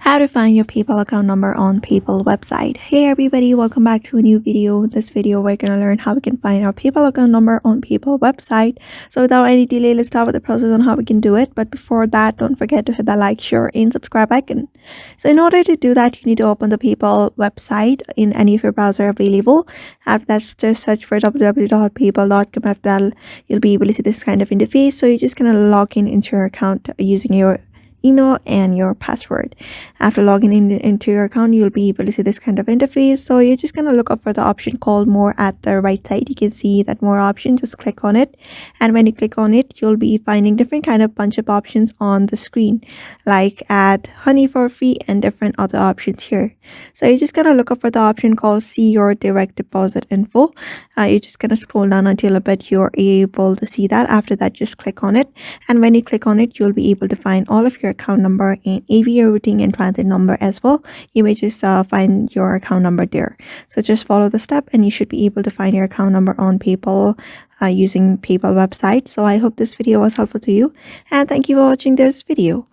How to find your PayPal account number on PayPal website. Hey everybody, welcome back to a new video. In this video we're going to learn how we can find our PayPal account number on PayPal website. So without any delay, let's start with the process on how we can do it. But before that, don't forget to hit that like, share and subscribe icon. So in order to do that, you need to open the PayPal website in any of your browser available. After that, just search for www.paypal.com. After that, you'll be able to see this kind of interface. So you're just going to log in into your account using your email and your password. After logging into your account, you'll be able to see this kind of interface. So you're just going to look up for the option called more at the right side. You can see that more option, just click on it, and when you click on it, you'll be finding different kind of bunch of options on the screen, like add honey for free and different other options here. So you're just going to look up for the option called see your direct deposit info. You're just going to scroll down until a bit you're able to see that. After that, just click on it, and when you click on it, you'll be able to find all of your account number and AVA routing and transit number as well. You may just find your account number there. So just follow the step and you should be able to find your account number on PayPal using PayPal website. So I hope this video was helpful to you, and thank you for watching this video.